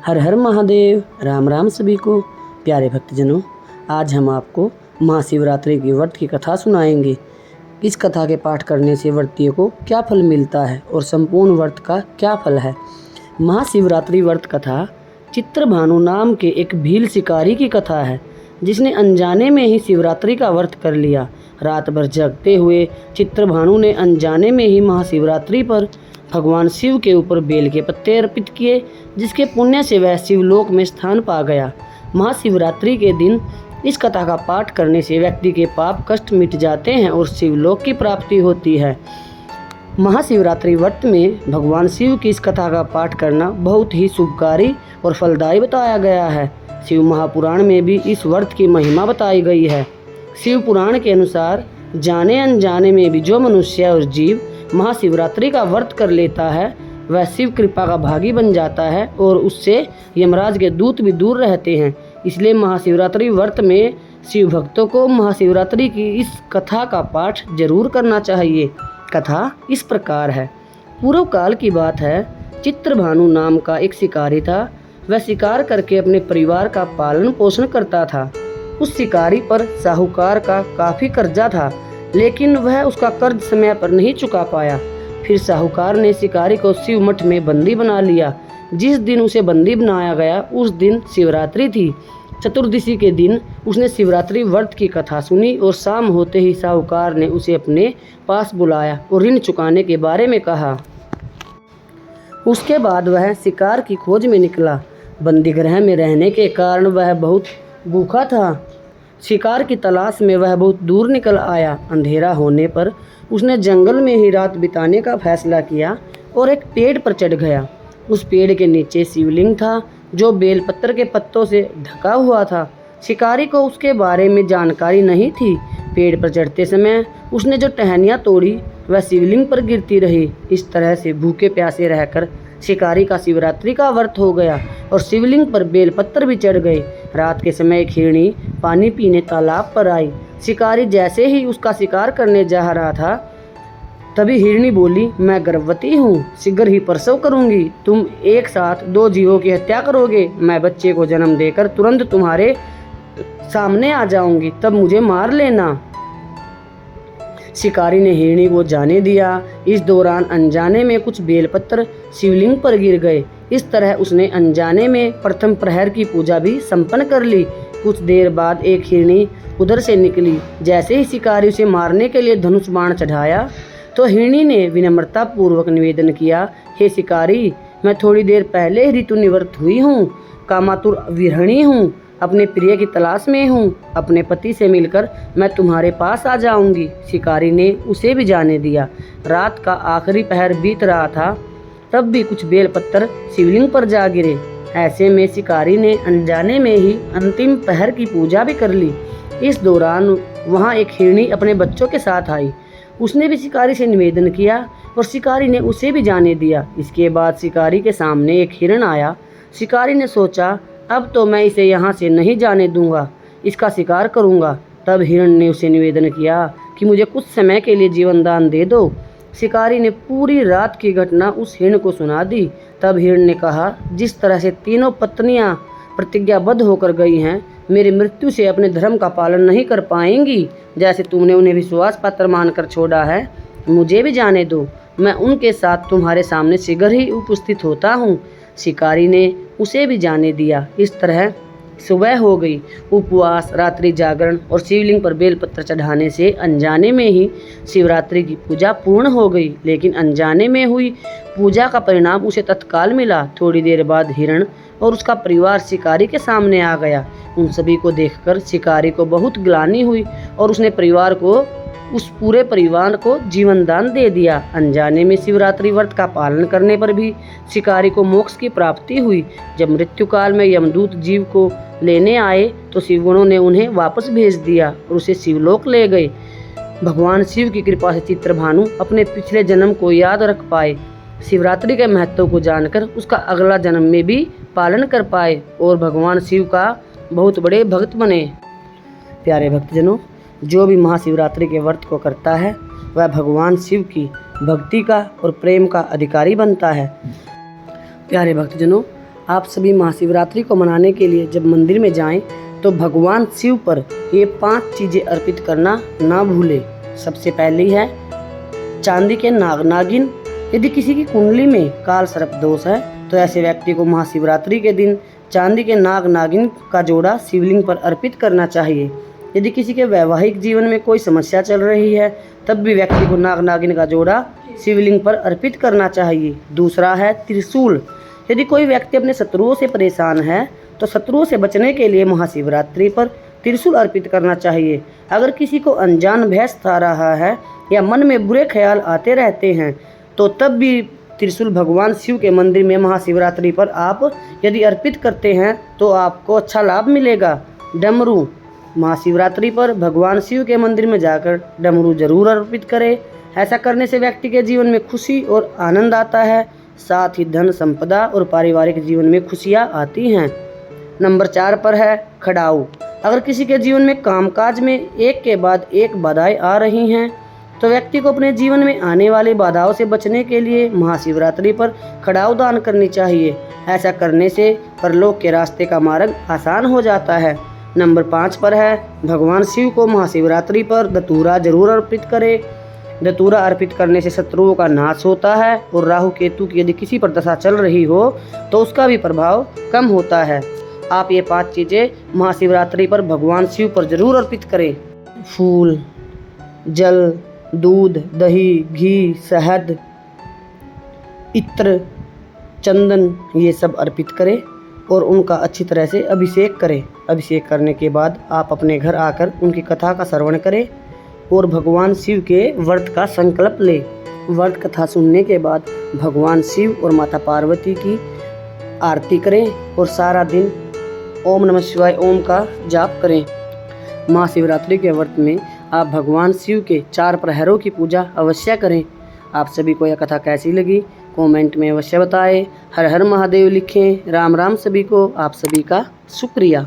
हर हर महादेव। राम राम सभी को। प्यारे भक्तजनों, आज हम आपको महाशिवरात्रि की व्रत की कथा सुनाएंगे। इस कथा के पाठ करने से व्रतियों को क्या फल मिलता है और संपूर्ण व्रत का क्या फल है। महाशिवरात्रि व्रत कथा चित्रभानु नाम के एक भील शिकारी की कथा है, जिसने अनजाने में ही शिवरात्रि का व्रत कर लिया। रात भर जगते हुए चित्रभानु ने अनजाने में ही महाशिवरात्रि पर भगवान शिव के ऊपर बेल के पत्ते अर्पित किए, जिसके पुण्य से वह शिवलोक में स्थान पा गया। महाशिवरात्रि के दिन इस कथा का पाठ करने से व्यक्ति के पाप कष्ट मिट जाते हैं और शिवलोक की प्राप्ति होती है। महाशिवरात्रि व्रत में भगवान शिव की इस कथा का पाठ करना बहुत ही शुभकारी और फलदायी बताया गया है। शिव महापुराण में भी इस व्रत की महिमा बताई गई है। शिव पुराण के अनुसार जाने अनजाने में भी जो मनुष्य और जीव महाशिवरात्रि का व्रत कर लेता है, वह शिव कृपा का भागी बन जाता है और उससे यमराज के दूत भी दूर रहते हैं। इसलिए महाशिवरात्रि व्रत में शिव भक्तों को महाशिवरात्रि की इस कथा का पाठ जरूर करना चाहिए। कथा इस प्रकार है। पूर्व काल की बात है। चित्रभानु नाम का एक शिकारी था। वह शिकार करके अपने परिवार का पालन पोषण करता था। उस शिकारी पर साहूकार का काफ़ी कर्जा था, लेकिन वह उसका कर्ज समय पर नहीं चुका पाया। फिर साहूकार ने शिकारी को शिव मठ में बंदी बना लिया। जिस दिन उसे बंदी बनाया गया उस दिन शिवरात्रि थी। चतुर्दशी के दिन उसने शिवरात्रि व्रत की कथा सुनी और शाम होते ही साहूकार ने उसे अपने पास बुलाया और ऋण चुकाने के बारे में कहा। उसके बाद वह शिकार की खोज में निकला। बंदी गृह में रहने के कारण वह बहुत भूखा था। शिकार की तलाश में वह बहुत दूर निकल आया। अंधेरा होने पर उसने जंगल में ही रात बिताने का फैसला किया और एक पेड़ पर चढ़ गया। उस पेड़ के नीचे शिवलिंग था, जो बेलपत्र के पत्तों से ढका हुआ था। शिकारी को उसके बारे में जानकारी नहीं थी। पेड़ पर चढ़ते समय उसने जो टहनियाँ तोड़ी वह शिवलिंग पर गिरती रही। इस तरह से भूखे प्यासे रहकर शिकारी का शिवरात्रि का व्रत हो गया और शिवलिंग पर बेलपत्र भी चढ़ गए। रात के समय एक हिरणी पानी पीने तालाब पर आई। शिकारी जैसे ही उसका शिकार करने जा रहा था, तभी हिरणी बोली, मैं गर्भवती हूँ, शीघ्र ही प्रसव करूँगी। तुम एक साथ दो जीवों की हत्या करोगे। मैं बच्चे को जन्म देकर तुरंत तुम्हारे सामने आ जाऊँगी, तब मुझे मार लेना। शिकारी ने हिरणी को जाने दिया। इस दौरान अनजाने में कुछ बेलपत्र शिवलिंग पर गिर गए। इस तरह उसने अनजाने में प्रथम प्रहर की पूजा भी संपन्न कर ली। कुछ देर बाद एक हिरणी उधर से निकली। जैसे ही शिकारी उसे मारने के लिए धनुष बाण चढ़ाया, तो हिरणी ने विनम्रता पूर्वक निवेदन किया, हे शिकारी, मैं थोड़ी देर पहले ही ऋतु निवृत्त हुई हूँ, कामातुर विरहिणी हूँ, अपने प्रिय की तलाश में हूँ। अपने पति से मिलकर मैं तुम्हारे पास आ जाऊंगी। शिकारी ने उसे भी जाने दिया। रात का आखिरी पहर बीत रहा था, तब भी कुछ बेलपत्तर शिवलिंग पर जा गिरे। ऐसे में शिकारी ने अनजाने में ही अंतिम पहर की पूजा भी कर ली। इस दौरान वहाँ एक हिरणी अपने बच्चों के साथ आई। उसने भी शिकारी से निवेदन किया और शिकारी ने उसे भी जाने दिया। इसके बाद शिकारी के सामने एक हिरण आया। शिकारी ने सोचा, अब तो मैं इसे यहाँ से नहीं जाने दूंगा, इसका शिकार करूँगा। तब हिरण ने उसे निवेदन किया कि मुझे कुछ समय के लिए जीवन दान दे दो। शिकारी ने पूरी रात की घटना उस हिरण को सुना दी। तब हिरण ने कहा, जिस तरह से तीनों पत्नियां प्रतिज्ञाबद्ध होकर गई हैं, मेरी मृत्यु से अपने धर्म का पालन नहीं कर पाएंगी, जैसे तुमने उन्हें विश्वास पात्र मानकर छोड़ा है, मुझे भी जाने दो। मैं उनके साथ तुम्हारे सामने शीघ्र ही उपस्थित होता हूँ। शिकारी ने उसे भी जाने दिया। इस तरह सुबह हो गई। उपवास, रात्रि जागरण और शिवलिंग पर बेलपत्र चढ़ाने से अनजाने में ही शिवरात्रि की पूजा पूर्ण हो गई। लेकिन अनजाने में हुई पूजा का परिणाम उसे तत्काल मिला। थोड़ी देर बाद हिरण और उसका परिवार शिकारी के सामने आ गया। उन सभी को देखकर शिकारी को बहुत ग्लानि हुई और उसने उस पूरे परिवार को जीवन दान दे दिया। अनजाने में शिवरात्रि व्रत का पालन करने पर भी शिकारी को मोक्ष की प्राप्ति हुई। जब मृत्यु काल में यमदूत जीव को लेने आए तो शिवगुणों ने उन्हें वापस भेज दिया और उसे शिवलोक ले गए। भगवान शिव की कृपा से चित्रभानु अपने पिछले जन्म को याद रख पाए, शिवरात्रि के महत्व को जानकर उसका अगला जन्म में भी पालन कर पाए और भगवान शिव का बहुत बड़े भक्त बने। प्यारे भक्तजनों, जो भी महाशिवरात्रि के व्रत को करता है वह भगवान शिव की भक्ति का और प्रेम का अधिकारी बनता है। प्यारे भक्तजनों, आप सभी महाशिवरात्रि को मनाने के लिए जब मंदिर में जाएं तो भगवान शिव पर ये 5 चीज़ें अर्पित करना ना भूलें। सबसे पहली है चांदी के नाग नागिन। यदि किसी की कुंडली में काल सर्प दोष है तो ऐसे व्यक्ति को महाशिवरात्रि के दिन चांदी के नाग नागिन का जोड़ा शिवलिंग पर अर्पित करना चाहिए। यदि किसी के वैवाहिक जीवन में कोई समस्या चल रही है तब भी व्यक्ति को नाग नागिन का जोड़ा शिवलिंग पर अर्पित करना चाहिए। दूसरा है त्रिशूल। यदि कोई व्यक्ति अपने शत्रुओं से परेशान है तो शत्रुओं से बचने के लिए महाशिवरात्रि पर त्रिशूल अर्पित करना चाहिए। अगर किसी को अनजान भय सता रहा है या मन में बुरे ख्याल आते रहते हैं तो तब भी त्रिशूल भगवान शिव के मंदिर में महाशिवरात्रि पर आप यदि अर्पित करते हैं तो आपको अच्छा लाभ मिलेगा। डमरू। महाशिवरात्रि पर भगवान शिव के मंदिर में जाकर डमरू जरूर अर्पित करें। ऐसा करने से व्यक्ति के जीवन में खुशी और आनंद आता है, साथ ही धन संपदा और पारिवारिक जीवन में खुशियाँ आती हैं। नंबर 4 पर है खड़ाऊ। अगर किसी के जीवन में कामकाज में एक के बाद एक बाधाएं आ रही हैं तो व्यक्ति को अपने जीवन में आने वाली बाधाओं से बचने के लिए महाशिवरात्रि पर खड़ाऊ दान करनी चाहिए। ऐसा करने से परलोक के रास्ते का मार्ग आसान हो जाता है। नंबर 5 पर है भगवान शिव को महाशिवरात्रि पर धतूरा जरूर अर्पित करें। धतूरा अर्पित करने से शत्रुओं का नाश होता है और राहु केतु की यदि किसी पर दशा चल रही हो तो उसका भी प्रभाव कम होता है। आप ये 5 चीज़ें महाशिवरात्रि पर भगवान शिव पर जरूर अर्पित करें। फूल, जल, दूध, दही, घी, शहद, इत्र, चंदन ये सब अर्पित करें और उनका अच्छी तरह से अभिषेक करें। अभिषेक करने के बाद आप अपने घर आकर उनकी कथा का श्रवण करें और भगवान शिव के व्रत का संकल्प लें। व्रत कथा सुनने के बाद भगवान शिव और माता पार्वती की आरती करें और सारा दिन ओम नमः शिवाय ओम का जाप करें। महाशिवरात्रि के व्रत में आप भगवान शिव के 4 प्रहरों की पूजा अवश्य करें। आप सभी को यह कथा कैसी लगी कमेंट में अवश्य बताएं। हर हर महादेव लिखें। राम राम सभी को। आप सभी का शुक्रिया।